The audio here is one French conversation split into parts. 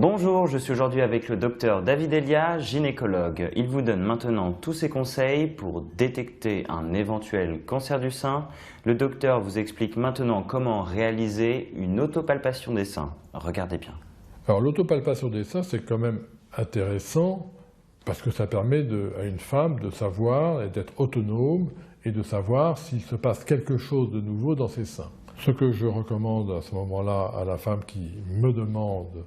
Bonjour, je suis aujourd'hui avec le docteur David Elia, gynécologue. Il vous donne maintenant tous ses conseils pour détecter un éventuel cancer du sein. Le docteur vous explique maintenant comment réaliser une autopalpation des seins. Regardez bien. Alors l'autopalpation des seins, c'est quand même intéressant parce que ça permet à une femme de savoir et d'être autonome et de savoir s'il se passe quelque chose de nouveau dans ses seins. Ce que je recommande à ce moment-là à la femme qui me demande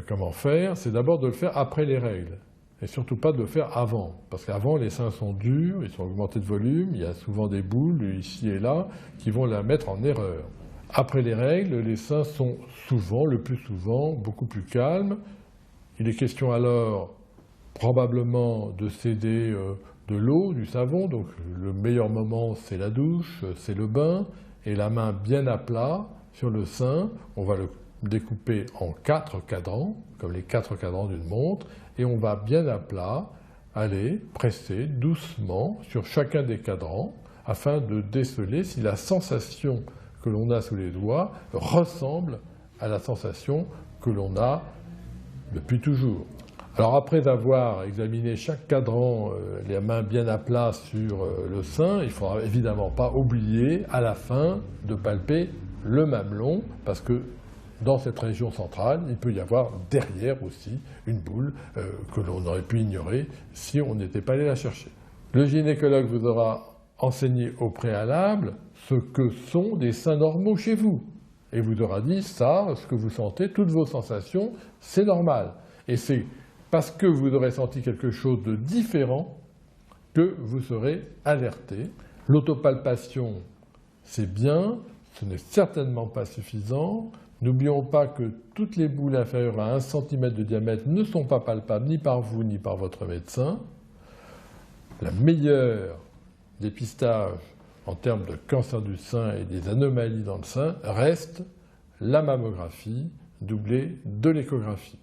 comment faire, c'est d'abord de le faire après les règles. Et surtout pas de le faire avant. Parce qu'avant, les seins sont durs, ils sont augmentés de volume, il y a souvent des boules ici et là qui vont la mettre en erreur. Après les règles, les seins sont souvent, le plus souvent, beaucoup plus calmes. Il est question alors probablement de céder de l'eau, du savon, donc le meilleur moment c'est la douche, c'est le bain, et la main bien à plat sur le sein, on va le découper en 4 cadrans, comme les 4 cadrans d'une montre, et on va bien à plat aller presser doucement sur chacun des cadrans afin de déceler si la sensation que l'on a sous les doigts ressemble à la sensation que l'on a depuis toujours. Alors après avoir examiné chaque cadran, les mains bien à plat sur le sein, il ne faudra évidemment pas oublier à la fin de palper le mamelon, parce que dans cette région centrale, il peut y avoir derrière aussi une boule que l'on aurait pu ignorer si on n'était pas allé la chercher. Le gynécologue vous aura enseigné au préalable ce que sont des seins normaux chez vous. Et vous aura dit ça, ce que vous sentez, toutes vos sensations, c'est normal. Et c'est parce que vous aurez senti quelque chose de différent que vous serez alerté. L'autopalpation, c'est bien, ce n'est certainement pas suffisant. N'oublions pas que toutes les boules inférieures à 1 cm de diamètre ne sont pas palpables ni par vous ni par votre médecin. La meilleure dépistage en termes de cancer du sein et des anomalies dans le sein reste la mammographie doublée de l'échographie.